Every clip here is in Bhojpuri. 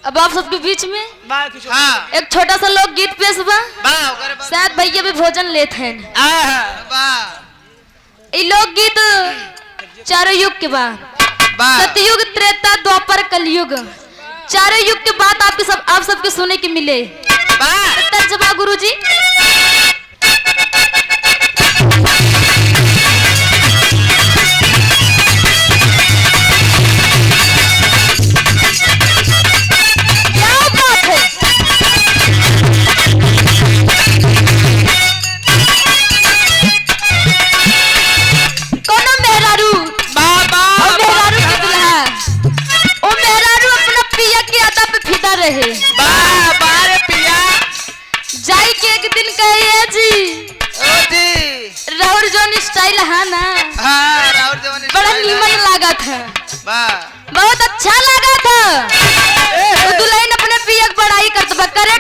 अब आप सबके बीच में हाँ एक छोटा सा लोक गीत पेश बा। शायद भैया भी भोजन लेते हैं। ये लोक गीत चारों युग के बाद, सतयुग, त्रेता, द्वापर, कलयुग, चारों युग के बाद आप सबके सुने के मिले। तर्जमा गुरुजी। रहे बारे पिया जाई के एक दिन कहिए जी ओ जी राहुल जोन स्टाइल है ना। हाँ राहुल जोन बड़ा नीमन लगा था, बहुत अच्छा लगा था। तो दुल्हन अपने पिया की बड़ाई करत बा करे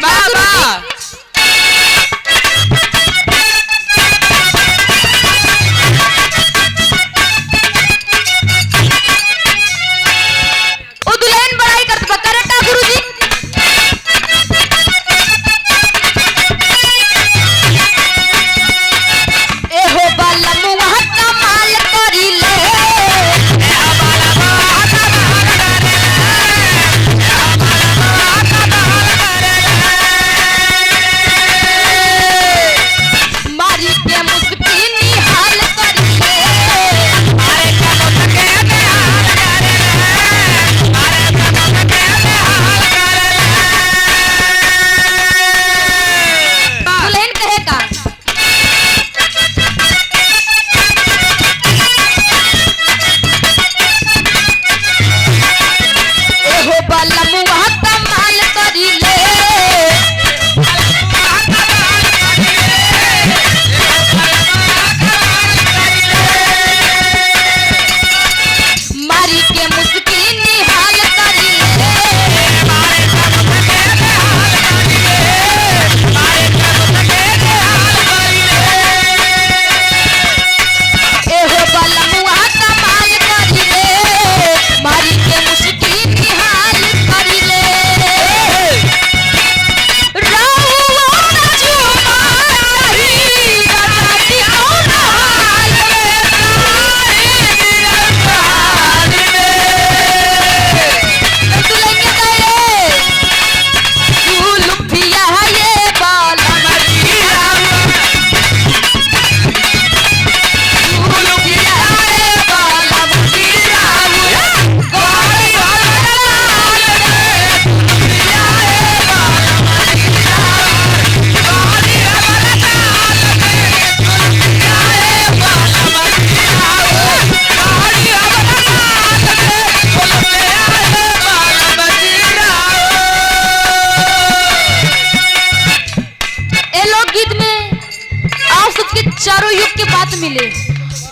चारों युग के बात मिले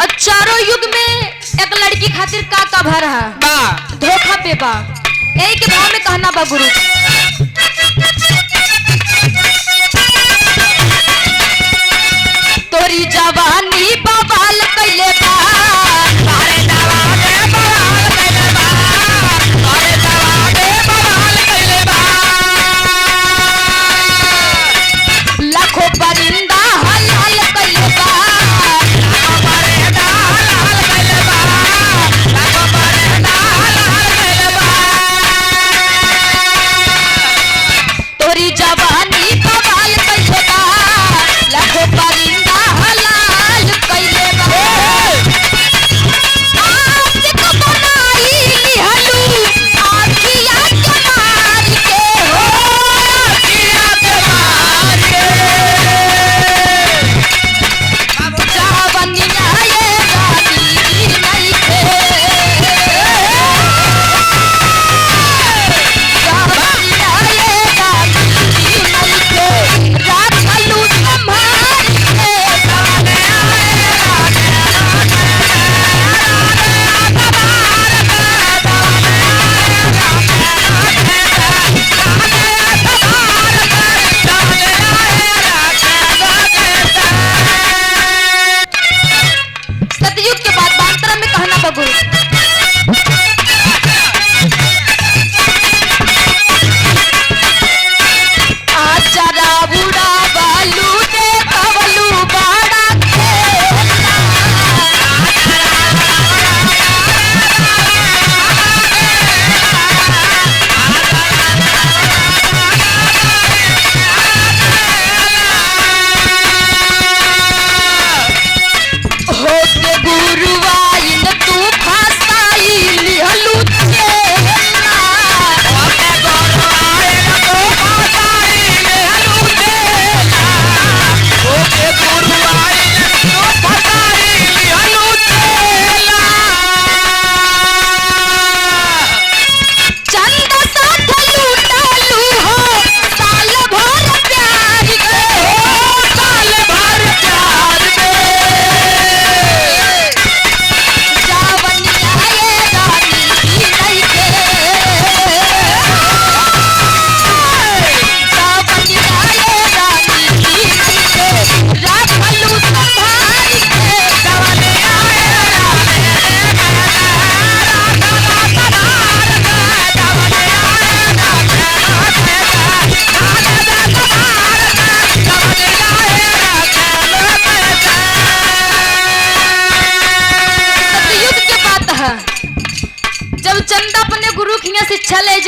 और चारों युग में एक लड़की खातिर का भर है धोखा पे बा। यही के भाव में कहना बा गुरु। तोरी जवानी बवाल कैले बा, तारे जवानी बवाल कैले बा, तारे जवानी बवाल कैले बा। लाखों परिंदा हलाल कैले बा, लाखों परिंदा हलाल कैले बा, लाखों परिंदा हलाल कैले बा।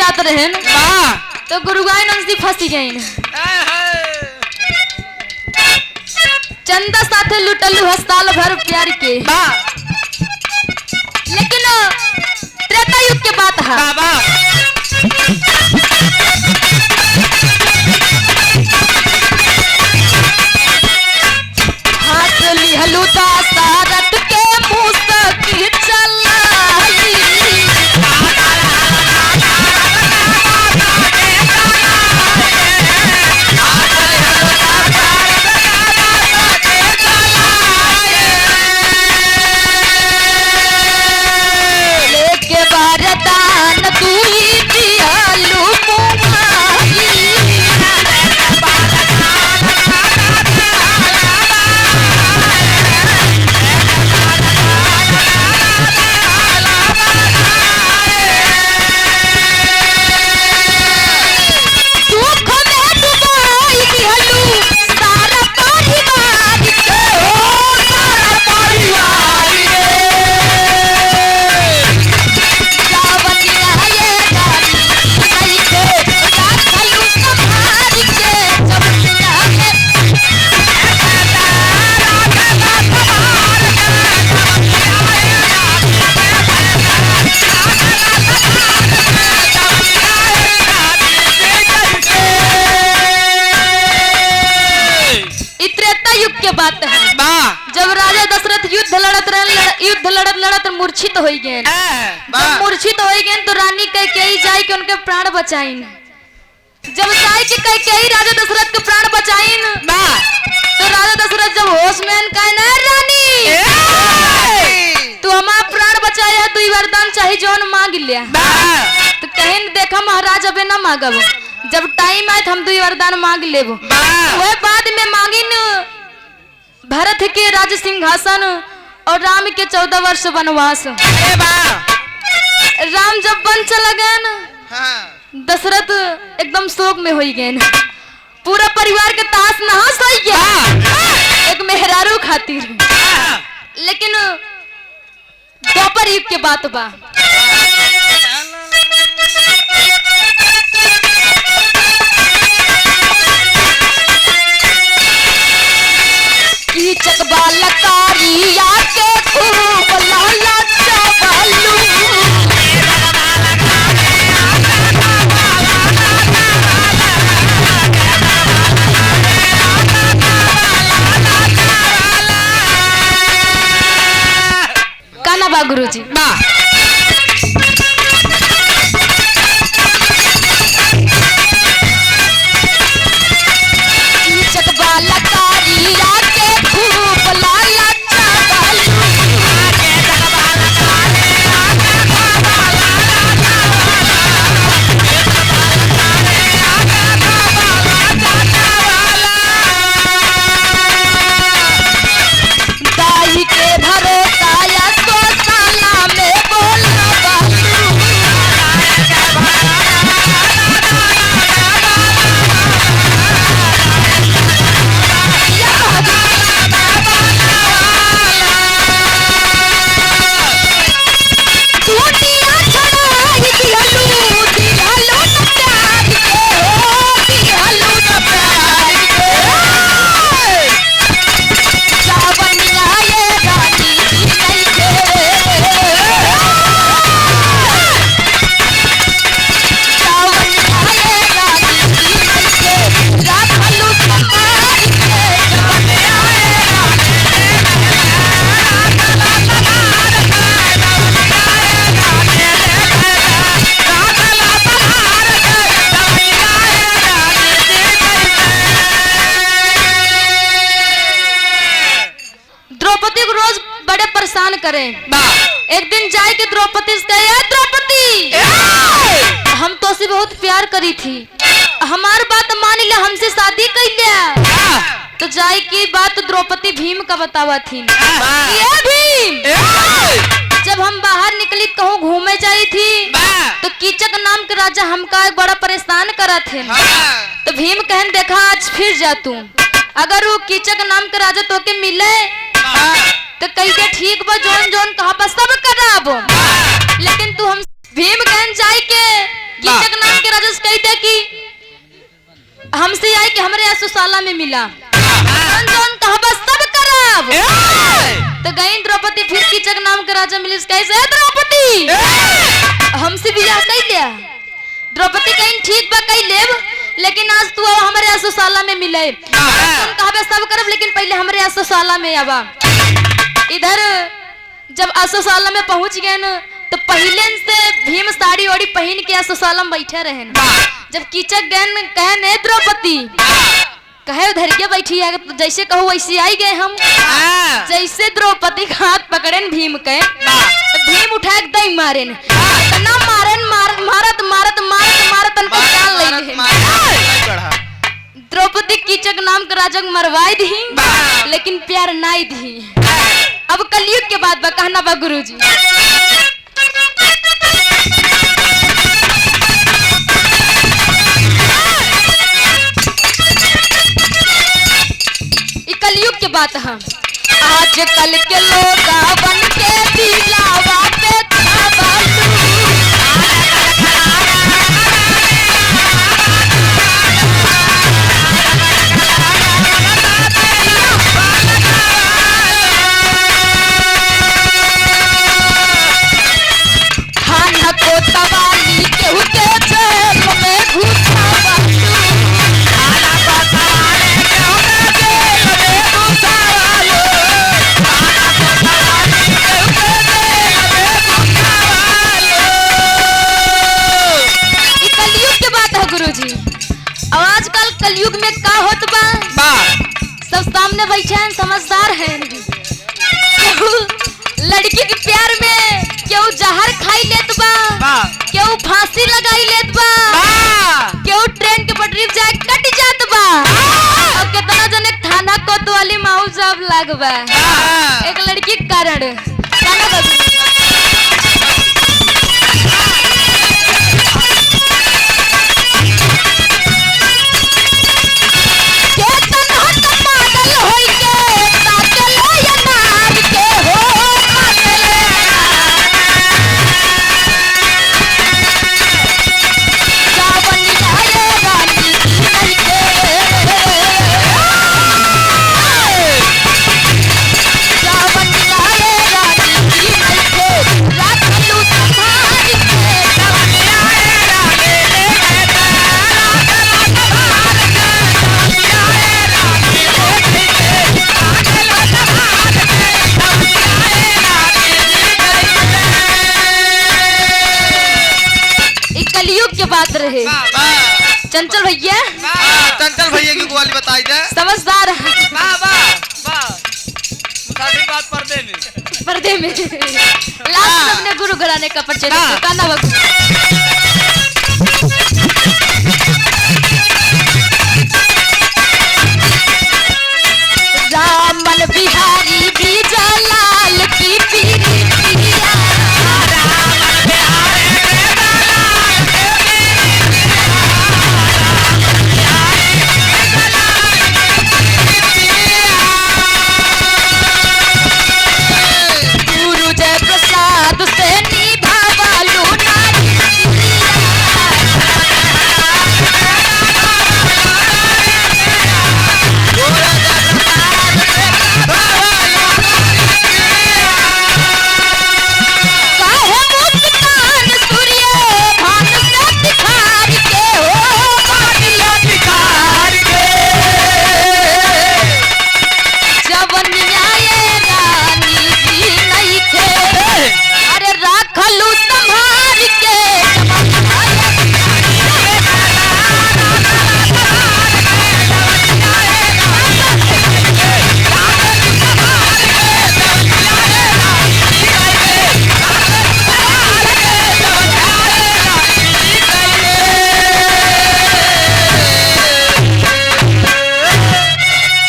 जात रहे बा तो गुरुगाय नंदी फंसी गई चंदा साथे लुटलू हस्ताल भर प्यार के बा लेकिन त्रेता युग के बात है बाबा हाथ लिहलू दासारथ के मुसकी चलाई लेके वरदान दूई दियालू मुमाई दुख में डुबाई दिहलू सारा परिवार के सारा परिवार जावनिया ये गाड़ी सही के राखलू संभार के जवनिया में इ त्रेता युग के बात है बा जब राजा दशरथ युद्ध लड़त मूर्छित हो गए बा जब मूर्छित हो गए तो रानी कैकेयी जाए के उनके प्राण बचाइन जब जाए के कैकेयी राजा दशरथ के प्राण बचाइन बा तो राजा दशरथ जब होश में कहे ना रानी तू हमारा प्राण बचाया है, तू ही वरदान चाहिए जौन मांग लिया बा तो कहें देखा महाराज अबे ना मांगब जब टाइम आए तो हम तू वरदान मांग लेबो बा वह बाद में मांगिन भरत के राज सिंहासन और राम के 14 वर्ष वनवास अरे बा राम जब वन चला गए न हां दशरथ एकदम शोक में हो गए पूरा परिवार के ताश नहास हो गया एक मेहरारू खातिर लेकिन द्वापर युग के बात बा कीचक बालकारिया के खूब लाला चावलू काना बा गुरुजी बा कीचक बालकारिया के खूब लाला चावलू दाई के भरोसा या सोसाला में बोलना बालू दुनिया छड़ाई दिहलू दिहलू न प्यार के हो दिहलू न प्यार के जावनिया ये रानी नहीं के जावनिया ये रानी नहीं के राखलू संभाल के जावनिया ये रानी द्रौपदी को रोज बड़े परेशान करें बा एक दिन जाए के द्रौपदी से कहे द्रौपदी हम तो से बहुत प्यार करी थी हमार बात मान लिया हमसे शादी कर लिया तो जाए की बात द्रौपदी भीम का बतावा थी ये भीम जब हम बाहर निकली कहूँ घूमे जाई थी तो कीचक नाम के राजा हमका एक बड़ा परेशान करा थे तो भीम कहन देखा आज फिर जा तू अगर वो कीचक नाम के राजा तो के मिले तो कैसे ठीक बा जोन जोन कहा बस सब कराबो लेकिन तू हम भीम कहन जाई के कीचक नाम के राजा से कहते कि हमसे आई कि हमारे असुशाला में मिला कौन कौन कहबा सब करब। तो गई द्रौपदी फिर कीचक नाम के राजा मिले कैसे द्रौपदी हमसे बियाह कर लिया। द्रौपदी कहीं ठीक बा कही लेब लेकिन आज तू हमारे असुशाला में मिले कहबे सब करब लेकिन पहले हमारे असुशाला में आवा। इधर जब असुशाला में पहुंच गए न तो पहले से भीम साड़ी ओड़ी पहन के असुशाला में बैठे रहे। जब कीचक गए कहे ने द्रौपदी कहे उधर के बैठी है तो जैसे कहो वैसे आई गए हम। जैसे द्रौपदी का हाथ पकड़े भीम के तो भीम उठा के दई मारे इतना मारन मारत मारत मारत मारत उनको जान ले। द्रौपदी कीचक नाम के राजा मरवाई दी लेकिन प्यार नाई दी। अब कलयुग के बाद बा कहना बा गुरुजी कलयुग के बात हम आज कल के लोग बन के दिलावा पे खाना को तवाली केहू के जेल में घुसा कलयुग में का होत बा सब सामने बैठे हैं समझदार हैं लड़की के प्यार में क्यों जहर खाई लेत बा क्यों फांसी लगाई लेत बा क्यों ट्रेन के पटरी पे जाके कट जात बा और कितना जने थाना कोतवाली माऊ जब लगबा एक लड़की के कारण गाना बजा बात रहे। चंचल भैया की ग्वाली बताई दे समझदार बात पर्दे में लास्ट अपने गुरु घराने का परिचय गाना